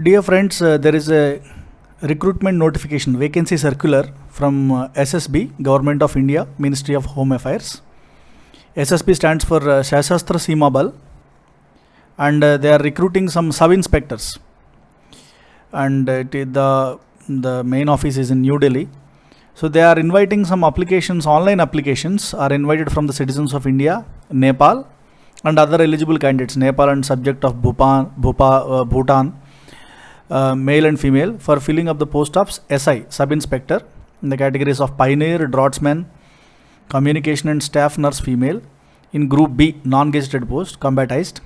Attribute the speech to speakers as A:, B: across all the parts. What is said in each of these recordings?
A: Dear friends, there is a recruitment notification vacancy circular from SSB, Government of India, Ministry of Home Affairs. SSB stands for Sashastra Seema Bal, and they are recruiting some sub-inspectors. And the main office is in New Delhi. So they are inviting some applications, online applications are invited from the citizens of India, Nepal, and other eligible candidates, Nepal and subject of Bhutan, male and female, for filling up the post of SI, sub-inspector, in the categories of pioneer, draughtsman, communication and staff nurse female, in group B, non-gazetted post, combatized,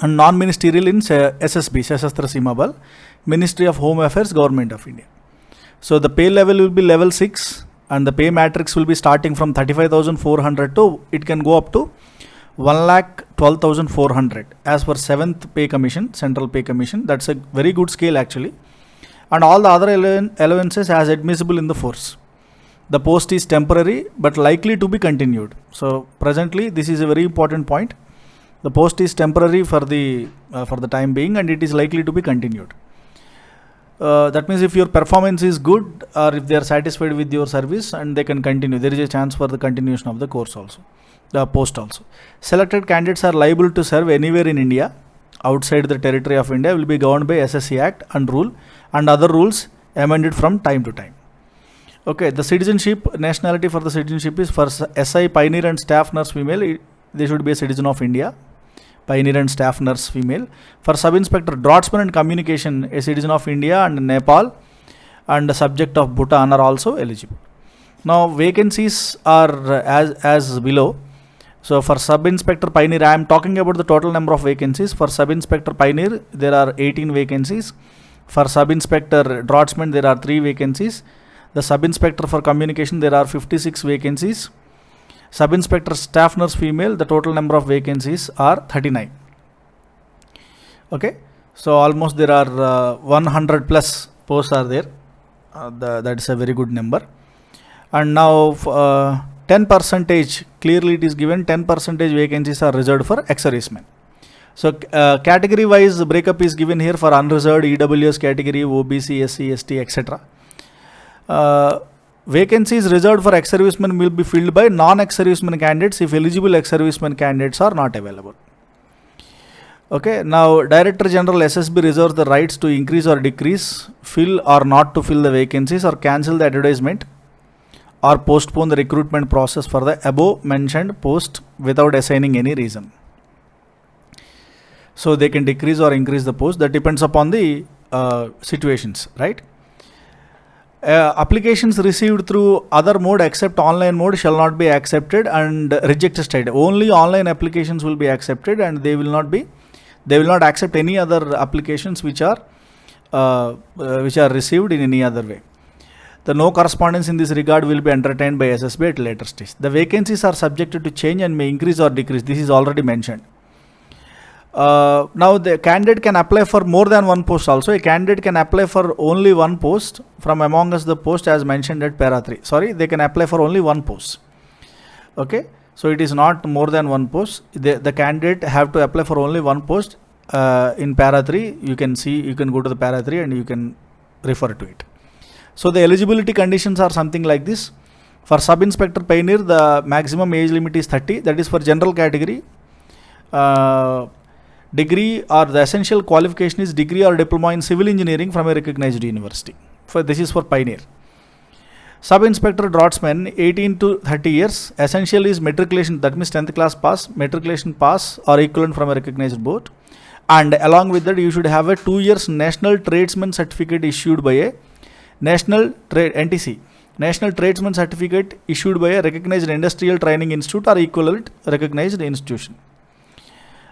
A: and non-ministerial in SSB, Sashastra Seema Bal, Ministry of Home Affairs, Government of India. So the pay level will be level 6, and the pay matrix will be starting from 35,400 to, it can go up to 1,12,400 as per 7th pay commission, central pay commission. That's a very good scale actually. And all the other allowances as admissible in the force. The post is temporary but likely to be continued. So presently this is a very important point. The post is temporary for the time being, and it is likely to be continued. That means if your performance is good, or if they are satisfied with your service, and they can continue, there is a chance for the continuation of the course also, the post also. Selected candidates are liable to serve anywhere in India outside the territory of India, will be governed by SSC Act and rule and other rules amended from time to time. Okay, the citizenship, nationality for the citizenship is for SI, pioneer and staff nurse female, they should be a citizen of India, pioneer and staff nurse female. For sub-inspector, draughtsman and communication, a citizen of India and Nepal, and the subject of Bhutan are also eligible. Now vacancies are as below. So for sub-inspector pioneer, I am talking about the total number of vacancies. For sub-inspector pioneer, there are 18 vacancies. For sub-inspector draughtsman, there are 3 vacancies. The sub-inspector for communication, there are 56 vacancies. Sub-inspector staff nurse female, the total number of vacancies are 39. Okay, so almost there are 100 plus posts are there. That is a very good number. And now 10%, clearly it is given 10% vacancies are reserved for ex-servicemen. So category wise breakup is given here for unreserved, EWS category, OBC, SC, ST, etc. Vacancies reserved for ex-servicemen will be filled by non-ex-servicemen candidates if eligible ex-servicemen candidates are not available. Okay, now Director General SSB reserves the rights to increase or decrease, fill or not to fill the vacancies, or cancel the advertisement, or postpone the recruitment process for the above mentioned post without assigning any reason. So they can decrease or increase the post, that depends upon the situations, right? Applications received through other mode except online mode shall not be accepted and rejected. Only online applications will be accepted, and they will not accept any other applications which are received in any other way. The no correspondence in this regard will be entertained by SSB at later stage. The vacancies are subjected to change and may increase or decrease. This is already mentioned. Now the candidate can apply for more than one post also. A candidate can apply for only one post from among us the post as mentioned at para 3. Sorry, they can apply for only one post. Okay, so it is not more than one post. The candidate have to apply for only one post. In para 3, you can go to the para 3 and you can refer to it. So the eligibility conditions are something like this. For sub-inspector pioneer, the maximum age limit is 30. That is for general category. Degree or the essential qualification is degree or diploma in civil engineering from a recognized university. This is for pioneer. Sub-inspector draughtsman 18 to 30 years. Essential is matriculation, that means 10th class pass, matriculation pass or equivalent from a recognized board. And along with that, you should have a 2 years national tradesman certificate issued by a NTC, National Tradesman Certificate issued by a recognized industrial training institute or equivalent recognized institution.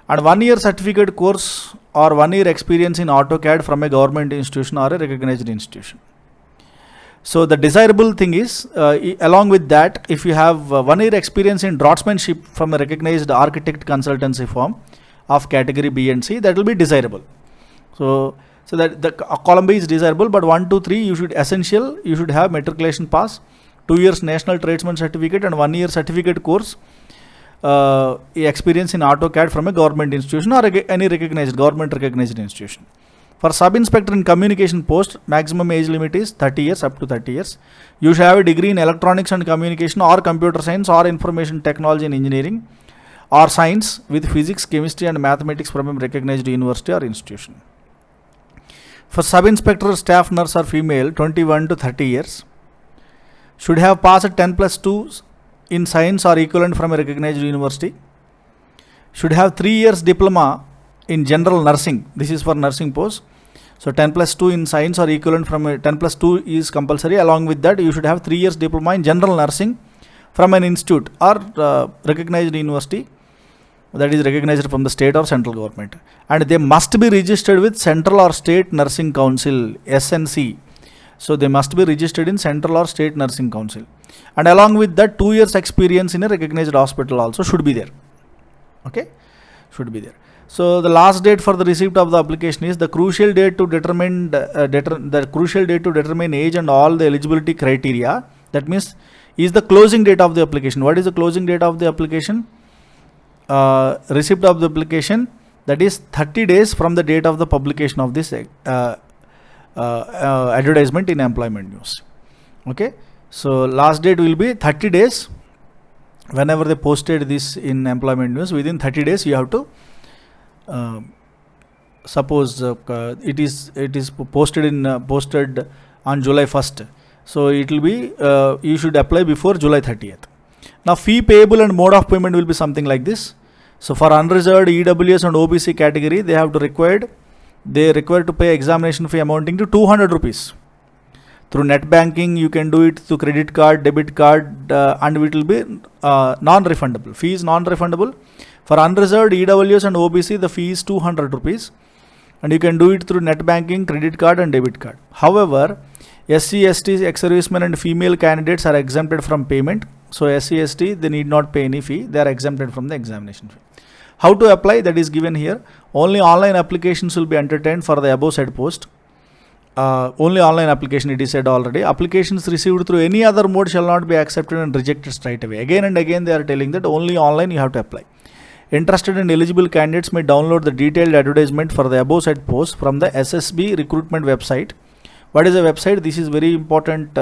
A: And 1 year certificate course or 1 year experience in AutoCAD from a government institution or a recognized institution. So the desirable thing is, along with that, if you have 1 year experience in draughtsmanship from a recognized architect consultancy firm of category B and C, that will be desirable. So that the column B is desirable, but 1, 2, 3 you should have matriculation pass, 2 years national tradesman certificate and 1 year certificate course experience in AutoCAD from a government institution or any recognized government recognized institution. For sub-inspector in communication post, maximum age limit is 30 years, up to 30 years. You should have a degree in electronics and communication or computer science or information technology and engineering or science with physics, chemistry and mathematics from a recognized university or institution. For sub-inspector, staff nurse or female, 21 to 30 years. Should have passed 10+2 in science or equivalent from a recognized university. Should have 3 years diploma in general nursing. This is for nursing post. So 10+2 in science or equivalent from a 10+2 is compulsory. Along with that, you should have 3 years diploma in general nursing from an institute or recognized university that is recognized from the state or central government. And they must be registered with Central or State Nursing Council, SNC. So they must be registered in Central or State Nursing Council. And along with that, 2 years experience in a recognized hospital also should be there. Okay, should be there. So the last date for the receipt of the application is the crucial date to determine age and all the eligibility criteria. That means is the closing date of the application. What is the closing date of the application? Receipt of the application, that is 30 days from the date of the publication of this advertisement in Employment News. Okay, so last date will be 30 days. Whenever they posted this in Employment News, within 30 days you have to suppose it is posted on July 1st. So it will be you should apply before July 30th. Now fee payable and mode of payment will be something like this. So for unreserved EWS and OBC category, they require to pay examination fee amounting to 200 rupees. Through net banking, you can do it through credit card, debit card, and it will be non-refundable. Fee is non-refundable. For unreserved EWS and OBC, the fee is 200 rupees, and you can do it through net banking, credit card, and debit card. However, SC, ST, ex-servicemen and female candidates are exempted from payment. So SC, ST, they need not pay any fee. They are exempted from the examination fee. How to apply? That is given here. Only online applications will be entertained for the above said post. Only online application, it is said already. Applications received through any other mode shall not be accepted and rejected straight away. Again and again they are telling that only online you have to apply. Interested and eligible candidates may download the detailed advertisement for the above said post from the SSB recruitment website. What is the website? This is very important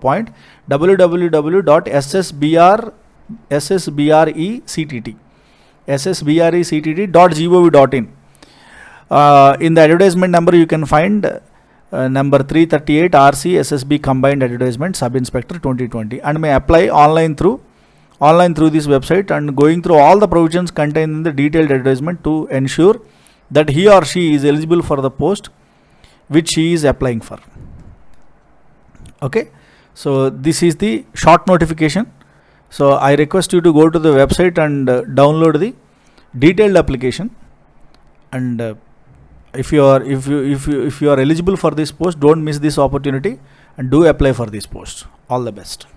A: point. www.ssbrectt.gov.in. In the advertisement number you can find number 338 RC SSB combined advertisement sub-inspector 2020, and may apply online through this website and going through all the provisions contained in the detailed advertisement to ensure that he or she is eligible for the post which she is applying for. Okay, so this is the short notification. So I request you to go to the website and download the detailed application, and if you are eligible for this post, don't miss this opportunity and do apply for this post. All the best.